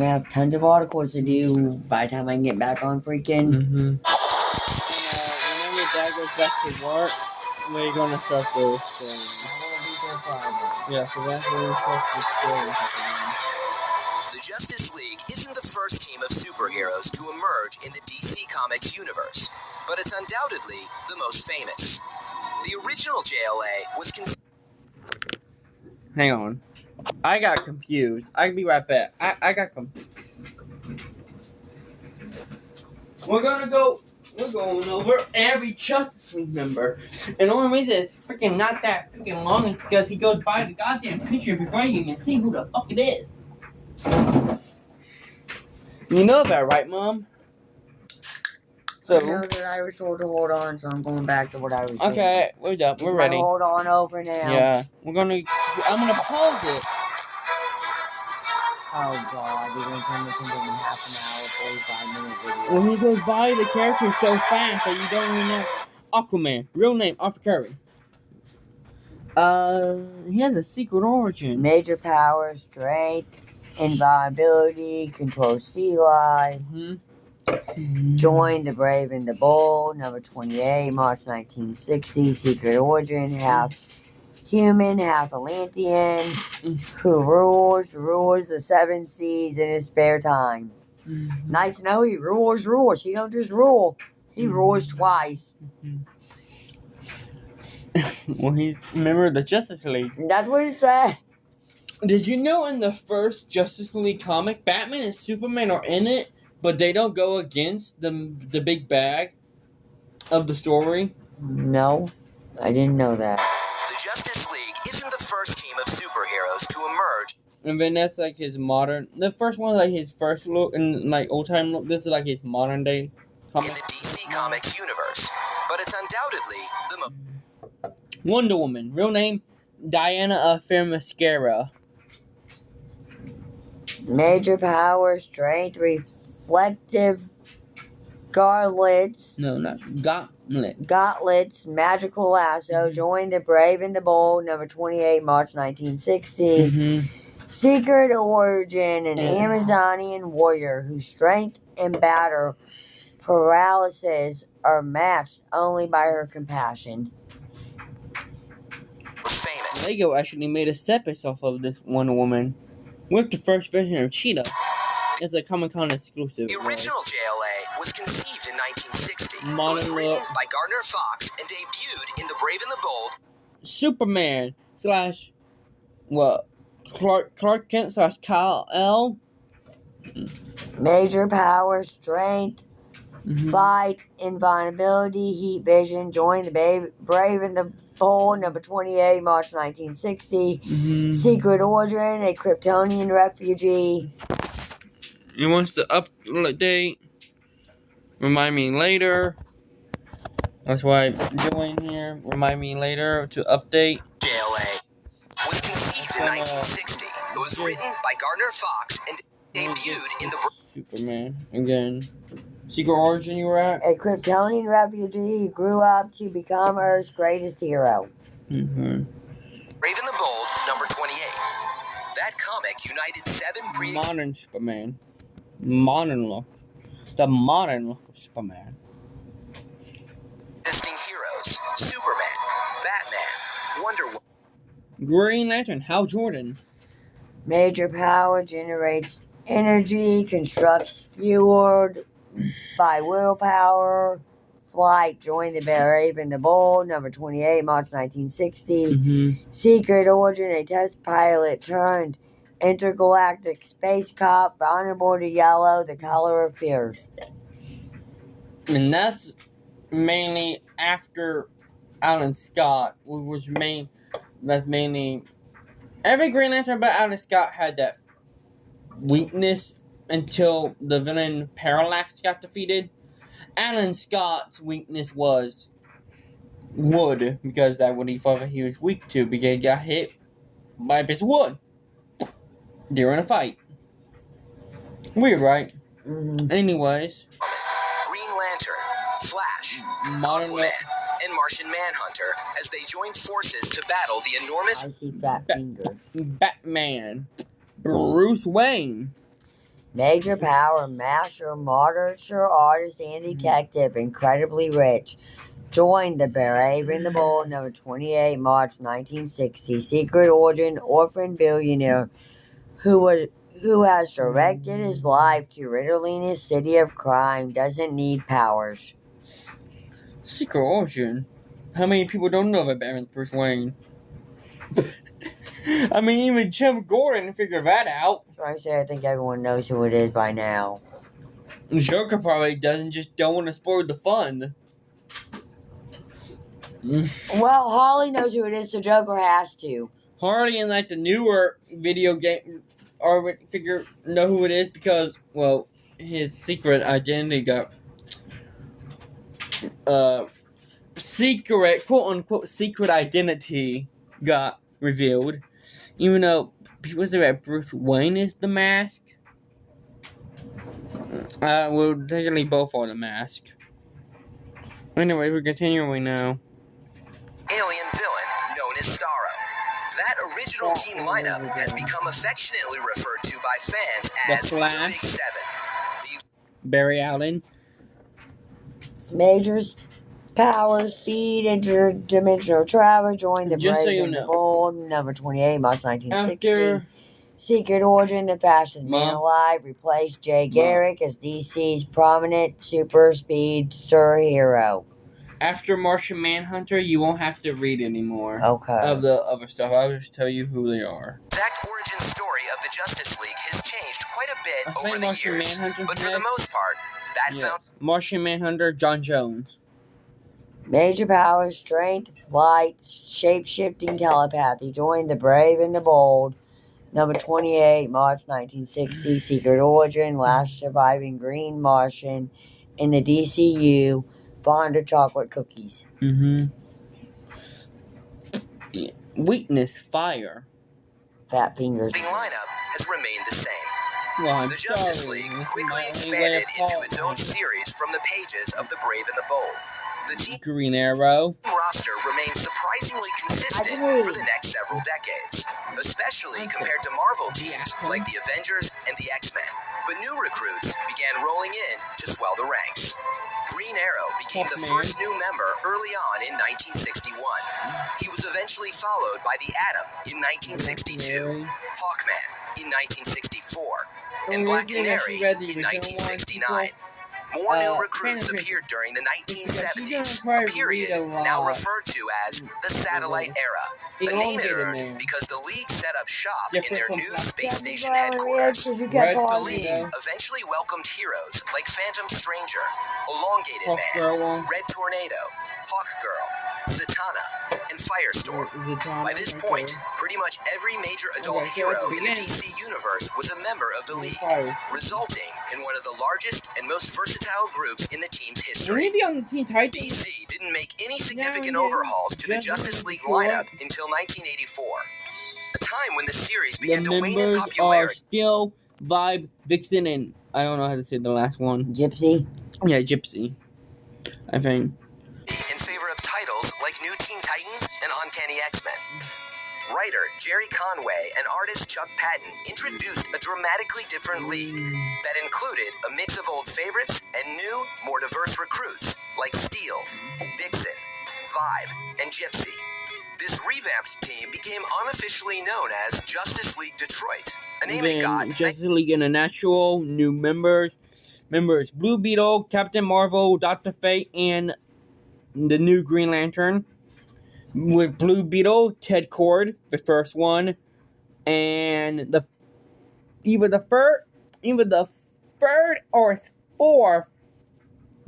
I have tons of articles to do by the time I can get back on freaking. And whenever Dad goes back to work, we're gonna start those stories. Yeah, so that's when we're supposed to story. The Justice League isn't the first team of superheroes to emerge in the DC Comics universe, but it's undoubtedly the most famous. The original JLA was Hang on. I got confused. I'll be right back. I got confused. We're going over every Justice League member. And the only reason it's freaking not that freaking long is because he goes by the goddamn picture before you can see who the fuck it is. You know that, right, Mom? So, I know that I was told to hold on, so I'm going back to what I was saying. Okay, we're done. We're ready. Hold on over now. Yeah. I'm gonna pause it. Oh god, you're gonna turn this into a half an hour, 45-minute video. When he goes by the character so fast that you don't even know. Aquaman, real name, Arthur Curry. He has a secret origin. Major power, strength, invulnerability, control sea life. Joined the Brave and the Bold, number 28, March 1960. Secret origin, half human, half Atlantean, who rules the seven seas in his spare time. Nice to know he rules. He don't just rule. He rules twice. Well, he's a member of the Justice League. That's what it said. Did you know in the first Justice League comic, Batman and Superman are in it, but they don't go against the big bag of the story? No, I didn't know that. The Justice League isn't the first team of superheroes to emerge. And then that's like his modern. The first one is like his first look, and like old time look. This is like his modern day comic. In the DC Comics universe, but it's undoubtedly the most. Wonder Woman, real name Diana Themyscira. Major power, strength, reflective gauntlets. No, not gauntlet. Gauntlets, magical lasso. Joined the Brave and the Bold, number 28, March 1960. Secret origin, an Amazonian warrior whose strength and battle paralysis are matched only by her compassion. Famous. Lego actually made a separate off of this Wonder Woman with the first version of Cheetah. It's a Comic-Con exclusive. The original JLA was conceived in 1960. Modern it was written look. by Gardner Fox and debuted in The Brave and the Bold. Superman / Clark Kent / Kal-El. Major power, strength, fight, invulnerability, heat vision. Joined the Brave and the Bold, number 28, March 1960. Secret origin, a Kryptonian refugee. He wants to update. Remind me later. That's why I'm doing here. Remind me later to update. JLA was conceived in 1960. It was written by Gardner Fox and debuted in The Superman again. Secret origin you were at? A Kryptonian refugee who grew up to become Earth's greatest hero. Brave and the Bold, number 28. That comic united 7 Modern Superman. Modern look. The modern look of Superman. existing heroes: Superman, Batman, Wonder Woman. Green Lantern, Hal Jordan. Major power, generates energy, constructs fueled by willpower. Flight, joined the Brave and the Bold, number 28, March 1960. Secret origin, a test pilot turned intergalactic space cop, vulnerable to yellow, the color of fear. And that's mainly after Alan Scott, that's mainly every Green Lantern but Alan Scott had that weakness until the villain Parallax got defeated. Alan Scott's weakness was wood, because that's what he thought he was weak to, because he got hit by a piece of wood during a fight. Weird, right? Anyways. Green Lantern, Flash, Aquaman, and Martian Manhunter as they joined forces to battle the enormous I see fat fingers. Batman. Bruce Wayne. Major power, master, miniature artist, and detective, incredibly rich. Joined the Brave and the Bold, number 28, March 1960. Secret origin, orphan billionaire who has directed his life to riddling his city of crime, doesn't need powers. Secret origin. How many people don't know about Batman Bruce Wayne? I mean, even Jim Gordon figured that out. I think everyone knows who it is by now. Joker probably doesn't, just don't want to spoil the fun. Well, Holly knows who it is, so Joker has to. Harley and like the newer video game or figure know who it is because, well, his secret identity got secret, quote unquote, secret identity got revealed. Even though people say that Bruce Wayne is the mask. Well, technically both are the mask. Anyway, we're continuing now. Alien villain known as Starro. That original team lineup has become affectionately referred to by fans as the Big Seven. Barry Allen. Major power, speed, interdimensional travel. Joined the Just so Brave you and the know. Bold, number 28, March 1960. After Secret origin, the fastest man Mom. alive, replaced Jay Garrick as DC's prominent super speedster hero. After Martian Manhunter, you won't have to read anymore Okay. of the other stuff. I'll just tell you who they are. The exact origin story of the Justice League has changed quite a bit I over think the Martian years, Manhunter's but for the next. most part, that Yes. found Martian Manhunter, John Jones. Major power, strength, flight, shape-shifting telepathy. Joined the Brave and the Bold. Number 28, March 1960. Secret origin, last surviving Green Martian in the DCU. Fond of chocolate cookies. Weakness, fire. Fat fingers. the lineup has remained the same. Well, I'm The Justice sorry. League This is quickly my only way expanded of into its own talking. series from the pages of The Brave and the Bold. The team Green Arrow. roster remains surprisingly consistent Agree. for the next several decades, especially compared to Marvel teams like the Avengers and the X-Men. But new recruits began rolling in to swell the ranks. Green Arrow became the Hawkman. first new member early on in 1961. He was eventually followed by the Atom in 1962, Hawkman in 1964, and Black Canary in 1969. More new recruits Fantasy. appeared during the 1970s, You're gonna a period probably read a now lot. referred to as the Satellite Era. A name it earned because the League set up shop in their new space station headquarters. The League eventually welcomed heroes like Phantom Stranger, Elongated Man, Red Tornado, Hawkgirl, Zatanna, and Firestorm. By this point, pretty much every major adult hero in the DC universe was a member of the League, resulting in one of the largest and most versatile groups in the team's history. Maybe on the Teen Titans. DC didn't make any significant overhauls to the Justice League lineup until 1984, a time when the series began The to wane in members are popularity. still Vibe, Vixen, and I don't know how to say the last one. Gypsy. Yeah, Gypsy. I think. In favor of titles like New Teen Titans and Uncanny X-Men. Writer Jerry Conway and artist Chuck Patton introduced a dramatically different league that included a mix of old favorites and new, more diverse recruits like Steel, Vixen, Vibe, and Gypsy. This revamped team became unofficially known as Justice League Detroit, a name it got Justice League International, new members. Members Blue Beetle, Captain Marvel, Dr. Fate, and the new Green Lantern. With Blue Beetle, Ted Kord, the first one, and either the third or fourth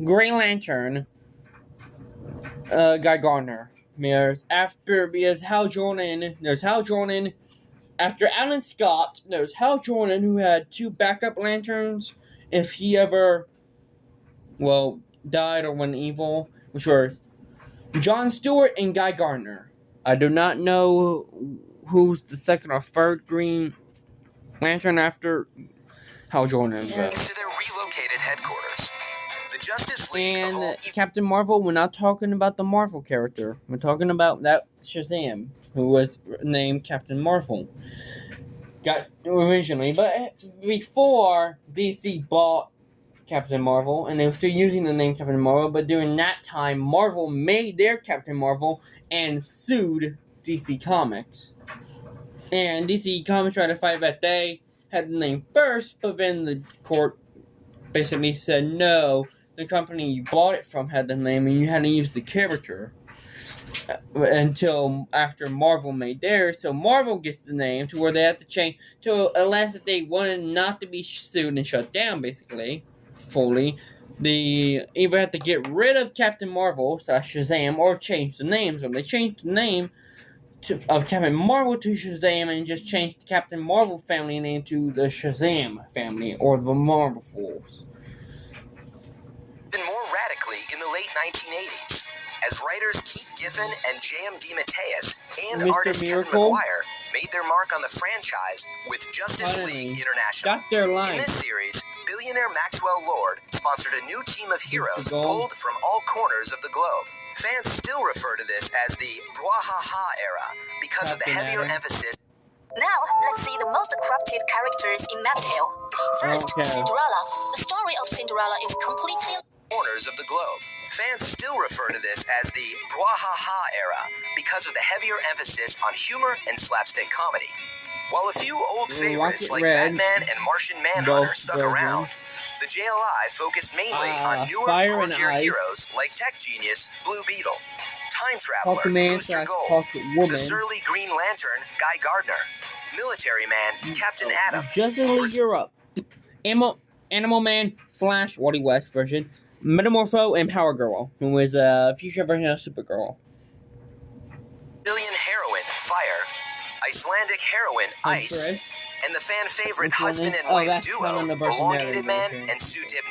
Green Lantern, Guy Gardner. There's Hal Jordan. After Alan Scott, there's Hal Jordan, who had two backup lanterns if he ever, died or went evil, which were John Stewart and Guy Gardner. I do not know who's the second or third Green Lantern after Hal Jordan. to their relocated headquarters. The Justice League And evolved Captain Marvel, we're not talking about the Marvel character. We're talking about that Shazam, who was named Captain Marvel. got originally, but before DC bought Captain Marvel, and they were still using the name Captain Marvel, but during that time, Marvel made their Captain Marvel and sued DC Comics. And DC Comics tried to fight back. They had the name first, but then the court basically said no. The company you bought it from had the name, and you had to use the character until after Marvel made theirs. So Marvel gets the name to where they have to change to unless if they wanted not to be sued and shut down, basically, fully. They either have to get rid of Captain Marvel / Shazam or change the name. So they changed the name of Captain Marvel to Shazam and just changed the Captain Marvel family name to the Shazam family or the Marvel Force. Even more radically in the late 1980s, as writers Keith Giffen and J.M. DeMatteis and Mr. artist Kevin Miracle Maguire made their mark on the franchise with Justice League International. Got their In line. this series, billionaire Maxwell Lord sponsored a new team of heroes Gold. pulled from all corners of the globe. Fans still refer to this as the Bwahaha era because of the Captain heavier Adam. emphasis. Now, let's see the most corrupted characters in Maptail. First, Okay. Cinderella. The story of Cinderella is completely Corners of the globe. Fans still refer to this as the Bwahaha era because of the heavier emphasis on humor and slapstick comedy. While a few old favorites Rocket like Red, Batman and Martian Manhunter both stuck versions. around, the JLI focused mainly on newer, Fire and courtier Ice. heroes like Tech Genius, Blue Beetle, Time Traveler, Hawkman Booster / Gold, Hawk Woman. the surly Green Lantern, Guy Gardner, Military Man, Captain Atom, Justice League Europe. Animal Man, Flash, Wally West version, Metamorpho, and Power Girl, who is a future version of Supergirl. Brazilian heroine, Fire, Icelandic heroine, Ice, Huntress. and the fan favorite Which one husband is- and oh, wife that's one duo, on the Bertinelli Elongated Man version. and Sue Dibney.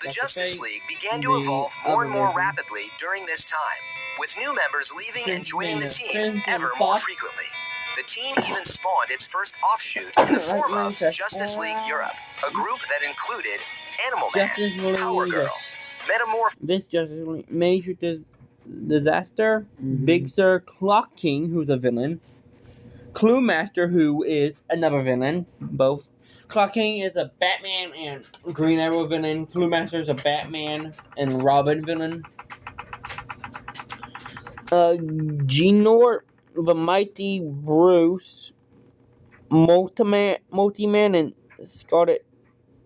The That's the Justice fake- League began to the evolve more and other more version. rapidly during this time, with new members leaving and joining the team Crimson ever more Fox. frequently. The team even spawned its first offshoot in the form of Justice League Europe, a group that included Animal Man, Justice League Power Girl, Metamorph, This Justice League Major Disaster, Big Sir, Clock King, who's a villain, Clue Master, who is another villain. Both. Clock King is a Batman and Green Arrow villain. Clue Master is a Batman and Robin villain. Genort, the Mighty Bruce, Multi-Man, and Scarlet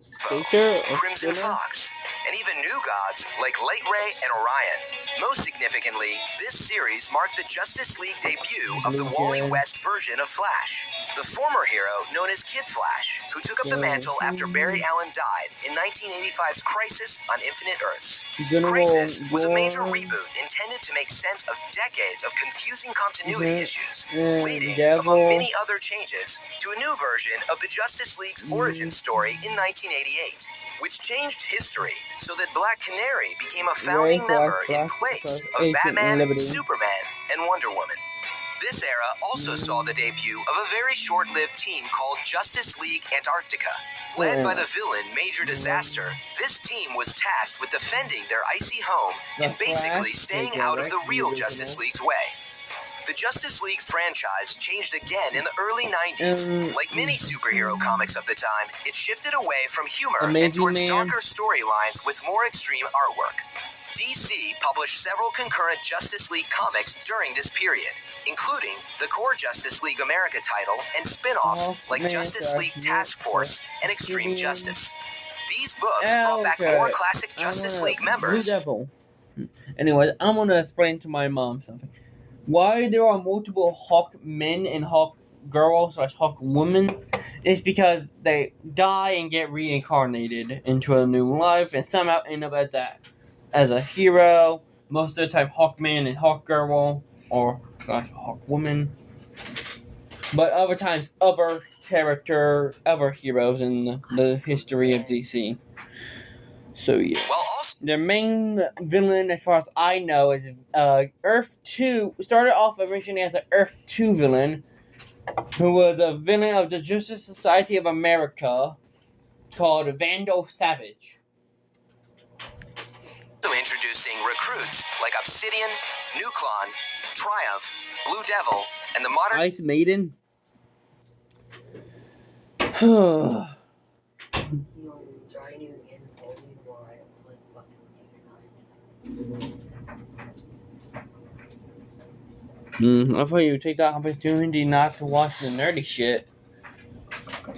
Skater. Crimson Fox, and even new gods like Light Ray and Orion. Most significantly, this series marked the Justice League debut of the Wally West version of Flash, the former hero known as Kid Flash, who took up the mantle after Barry Allen died in 1985's Crisis on Infinite Earths. Crisis was a major reboot intended to make sense of decades of confusing continuity issues, leading, among many other changes, to a new version of the Justice League's origin story in 1988, which changed history so that Black Canary became a founding member in place of Batman, Superman, and Wonder Woman. This era also saw the debut of a very short-lived team called Justice League Antarctica. Led by the villain Major Disaster, this team was tasked with defending their icy home and basically staying out of the real Justice League's way. The Justice League franchise changed again in the early 90s. Like many superhero comics of the time, it shifted away from humor and towards darker storylines with more extreme artwork. DC published several concurrent Justice League comics during this period, including the core Justice League America title and spin-offs like Justice League Task Force and Extreme Justice. These books brought back more classic Justice League members. Blue Devil. Anyway, I'm gonna explain to my mom something. Why there are multiple Hawk men and Hawk girls / Hawk women is because they die and get reincarnated into a new life and somehow end up as a hero. Most of the time, Hawkman and Hawk Girl or Hawk Woman. But other times, other heroes in the history of DC. So yeah. While also Their main villain, as far as I know, is Earth 2. Started off originally as an Earth 2 villain, who was a villain of the Justice Society of America called Vandal Savage. introducing recruits like Obsidian, Nuklon, Triumph, Blue Devil, and the modern Ice Maiden. I thought you would take the opportunity not to watch the nerdy shit.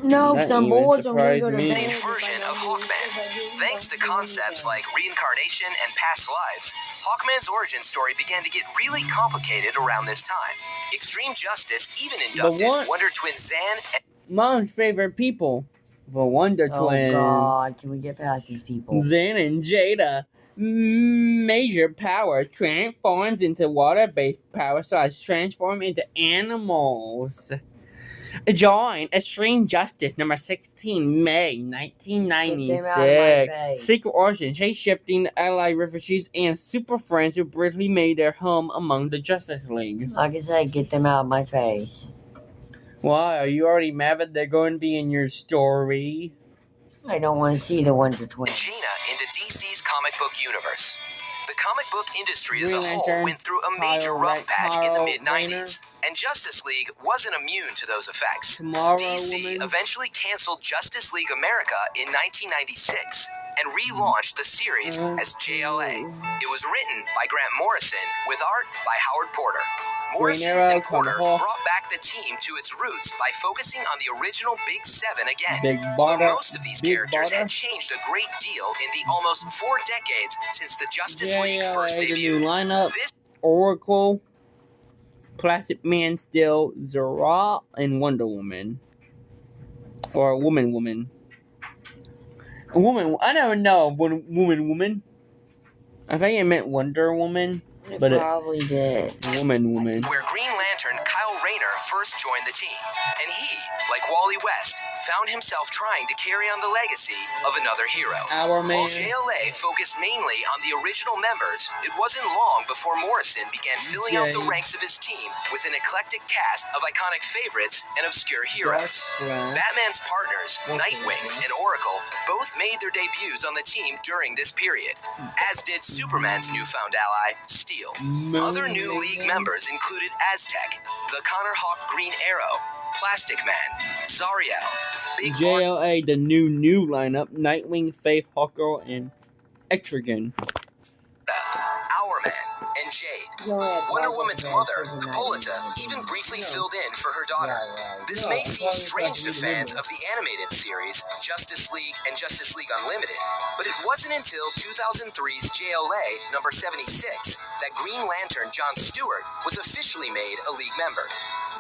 No, That some even boys are gonna surprised go to me. bed. Version of Hawkman. Thanks to concepts like reincarnation and past lives, Hawkman's origin story began to get really complicated around this time. Extreme Justice even inducted Wonder Twin Zan and Mom's favorite people. The Wonder Oh Twins. God, can we get past these people? Zan and Jada. Major power transforms into water-based power, so as transform into animals. Join Extreme Justice number 16, May Get them out of my 1996. face. Secret origin, shape-shifting allied refugees and super friends who briefly made their home among the Justice League. Like I said, get them out of my face. Why? Are you already mad that they're going to be in your story? I don't want to see the Wonder Twins. Jaina into DC's comic book universe. The comic book industry as a Green whole Lantern, went through a major Kyle rough patch in the Rayner. mid-90s, and Justice League wasn't immune to those effects. Tomorrow DC Woman. eventually canceled Justice League America in 1996 and relaunched the series as JLA. It was written by Grant Morrison with art by Howard Porter. Morrison Arrow, and Porter Hawk. brought back the team to its roots by focusing on the original Big Seven again. Big Although Butter. most of these Big characters Butter. had changed a great deal in the almost 4 decades since the Justice League first JLA, the new debuted. lineup. This Oracle, Plastic Man, Steel, Zara, and Wonder Woman. Or Woman. A woman. I never know of Woman. I think it meant Wonder Woman. It But it- probably did. Woman. where Green Lantern Kyle Rayner first joined the team, and he, like Wally West, found himself trying to carry on the legacy of another hero. Our man. While JLA focused mainly on the original members, it wasn't long before Morrison began filling out the Jay. ranks of his team with an eclectic cast of iconic favorites and obscure heroes. Dark Batman's partners, Nightwing and Oracle, both made their debuts on the team during this period, as did Superman's newfound ally, Steel. Other new League members included Aztec, the Connor Hawk Green Arrow, Plastic Man, Zariel, Big Barda, JLA, the new lineup. Nightwing, Faith, Hawkgirl, and Etrigan. Hourman, and Jade. Wonder Woman's mother, Hippolyta, even briefly filled in for her daughter. This may seem strange to fans of the animated series, Justice League and Justice League Unlimited, but it wasn't until 2003's JLA number 76 that Green Lantern John Stewart was officially made a League member.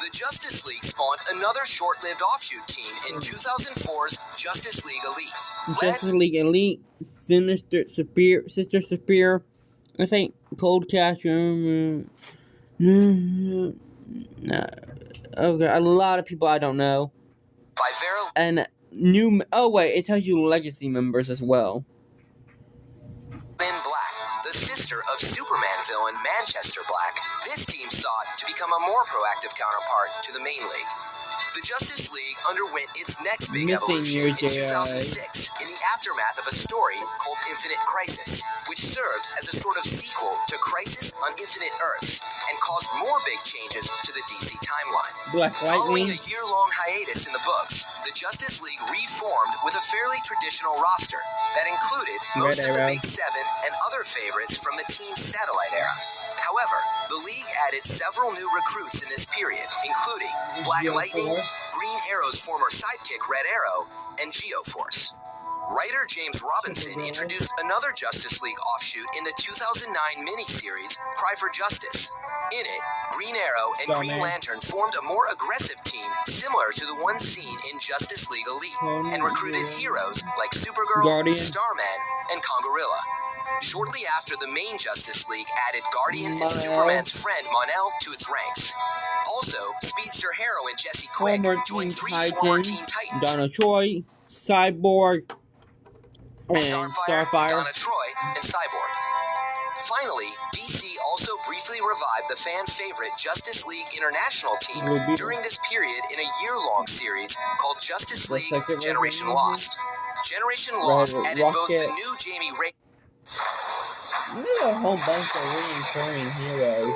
The Justice League spawned another short-lived offshoot team in 2004's Justice League Elite. Justice League Elite, Sister Superior, I think Cold Cash. Okay, a lot of people I don't know. By Vera And new. Oh wait, it tells you legacy members as well. Lynn Black, the sister of Superman villain Manchester Black. This team sought to become a more proactive counterpart to the main league. The Justice League underwent its next big Missing evolution your in JLA. 2006 in the aftermath of a story called Infinite Crisis, which served as a sort of sequel to Crisis on Infinite Earths and caused more big changes to the DC timeline. Black Following Lightning. a year-long hiatus in the books, the Justice League reformed with a fairly traditional roster that included most of the Arrow. Big Seven and other favorites from the team's satellite era. However, the league added several new recruits in this period, including Black Lightning, Green Arrow's former sidekick Red Arrow, and Geoforce. Writer James Robinson introduced another Justice League offshoot in the 2009 miniseries Cry for Justice. In it, Green Arrow and Green Lantern formed a more aggressive team similar to the one seen in Justice League Elite, and recruited heroes like Supergirl, Guardian. Starman, and Congarilla. Shortly after, the main Justice League added Guardian and Mon-El. Superman's friend Mon-El to its ranks. Also, Speedster heroine Jessie Quick Former joined Teen 3 former Titan, Teen Titans. Donna Troy, Cyborg, and Starfire, Starfire. Donna Troy, and Cyborg. Finally, DC also briefly revived the fan favorite Justice League International team Will be- during this period in a year-long series called Justice The League second Generation version? Lost. Generation Lost Red added both the Rocket. new Jamie Ray There's a whole bunch of recurring heroes.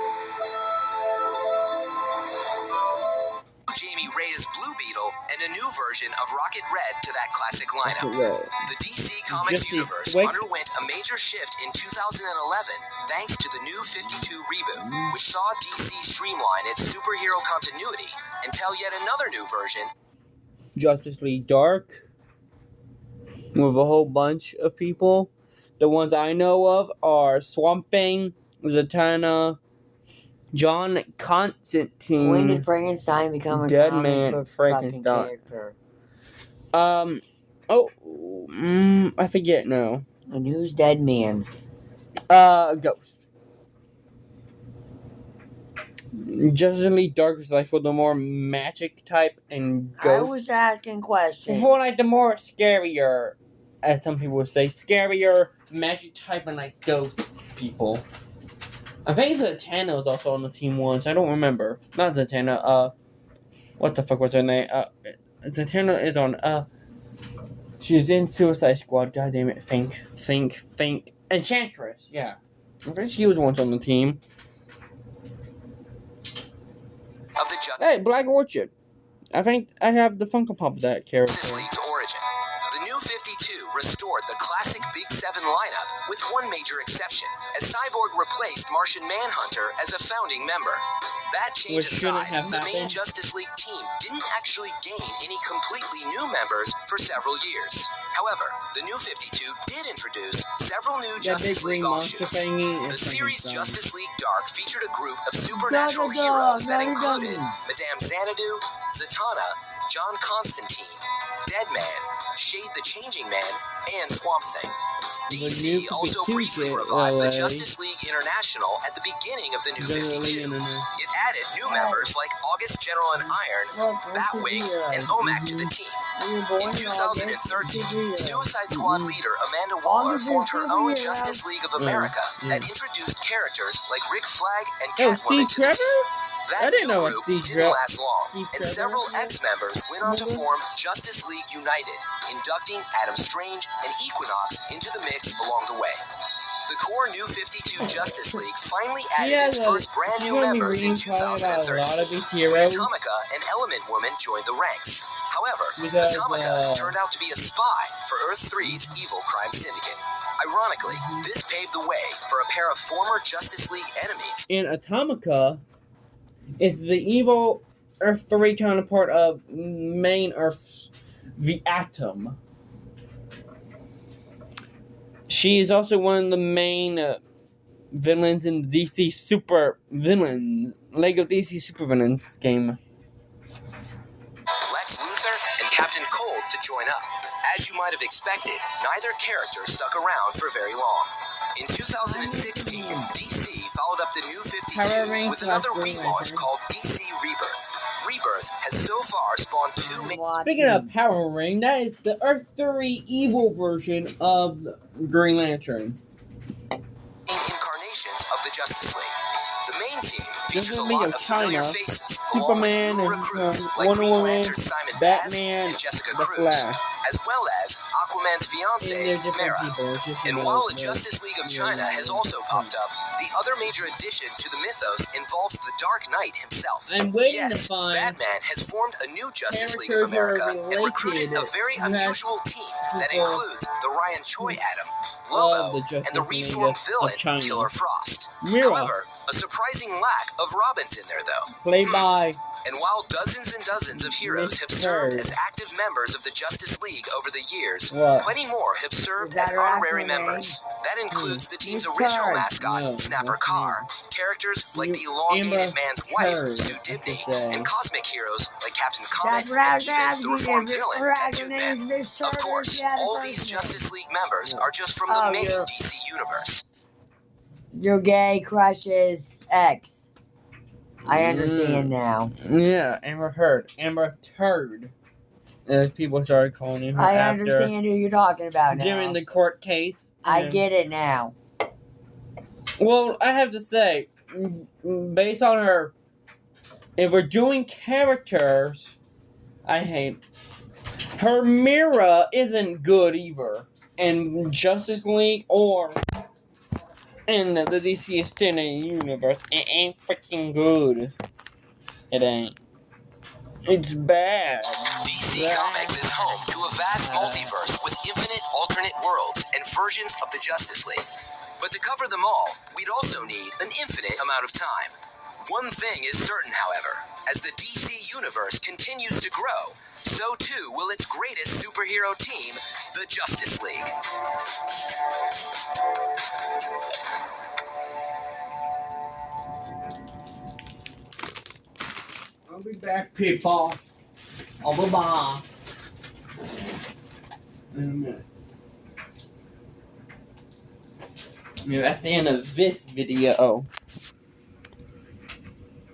Jamie Reyes Blue Beetle and a new version of Rocket lineup. The DC Comics Justice universe League. underwent a major shift in 2011 thanks to the New 52 reboot, which saw DC streamline its superhero continuity and tell yet another new version Justice League Dark with a whole bunch of people. The ones I know of are Swamp Thing, Zatanna, John Constantine. When did Frankenstein become a Dead comic Man book Frankenstein. fucking character? I forget now. And who's Dead Man? Ghost. Justice League Dark is like for the more magic type, and I Ghost was asking questions. for like the more scarier, as some people would say, scarier magic type and like ghost people. I think Zatanna was also on the team once. I don't remember. Not Zatanna. What the fuck was her name? Zatanna is on. She's in Suicide Squad. God damn it! Think. Enchantress. Yeah, I think she was once on the team. of the Hey, Black Orchid. I think I have the Funko Pop of that character. Justice League's origin. The New 52 restored the classic Big Seven lineup with one major exception, as Cyborg replaced Martian Manhunter as a founding member. That change Which shouldn't aside, have the main happened. Justice League team didn't actually gain any completely new members for several years. However, the New 52 did introduce several new That big Justice green League monster offshoots. thingy The is series Frankenstein. Justice League Dark featured a group of supernatural Gaga, heroes that Gaga, included Gaga. Madame Xanadu, Zatanna, John Constantine, Deadman, Shade the Changing Man, and Swamp Thing. The DC New also 52 briefly kit, revived the LA. Justice League International at the beginning of the New 52. It added new members like August General and Iron, Batwing, and OMAC to the team. In 2013, Suicide Squad leader Amanda Waller formed her own Justice League of America that introduced characters like Rick Flag and Oh, Catwoman Steve to the Trevor? team. That I didn't new know group Steve didn't Trevor- last long, Steve and Trevor? several ex-members went on to form Justice League United, inducting Adam Strange and Equinox into the mix along the way. The core New 52 Justice League finally added its first brand new members in 2013, when Atomica and Element Woman joined the ranks. However, Because, Atomica turned out to be a spy for Earth-3's evil crime syndicate. Ironically, this paved the way for a pair of former Justice League enemies. In Atomica, it's the evil Earth 3 counterpart of main Earth, the Atom. She is also one of the main villains in the DC Super Villains, Lego DC Super Villains game. Lex Luthor and Captain Cold to join up. As you might have expected, neither character stuck around for very long. In 2016, DC followed up the New 52 with another relaunch called DC Rebirth. Rebirth has so far spawned two main Speaking of Power Ring, that is the Earth 3 evil version of Green Lantern. incarnations of the Justice League. The main team features a Justice League lot of of familiar China, faces, Superman along with new and, recruits like Wonder Green Woman, Lantern Simon Batman, Baz and Jessica The Cruz, Flash. as well as Aquaman's And fiancée, they're different Mera. people. It's just And the- while the the- Justice League of China has also popped up, the other major addition to the mythos involves the Dark Knight himself. I'm waiting to Yes, find Batman has formed a new Justice League of characters that are America and recruited a related very who has unusual team that people includes the Ryan Choi Atom, of Lobo, the Justice and the League reformed of villain China. Killer Frost. Mera. However, a surprising lack of Robins in there though. Played by And while dozens and dozens of heroes have served Turd. as active members of the Justice League over the years, What? plenty more have served Is that as her honorary actual name? members. That includes the team's Miss original Turd. mascot, No, Snapper that's Carr, characters like the You- elongated Amber man's wife, Turd, Sue I should Dibney, say. and cosmic heroes like Captain Comet, That's what I and was even the asking. reformed Is it villain, her Tattooed actual Man. name is Miss Of Turd or course, she had a all first these name? Justice League members are just from the Oh, main yeah. DC universe. Your gay crush's ex. I understand now. Yeah, Amber Heard. Amber Turd. As people started calling her I after understand who you're talking about now. during the court case. I And- get it now. Well, I have to say, based on her, if we're doing characters, I hate her. Mera isn't good either, in Justice League or in the DC Extended Universe. It ain't freaking good. It ain't. It's bad. DC Comics is home to a vast multiverse versions of the Justice League. But to cover them all, we'd also need an infinite amount of time. One thing is certain, however. As the DC Universe continues to grow, so too will its greatest superhero team, the Justice League. I'll be back, people. Bye-bye. In a minute. Yeah, that's the end of this video.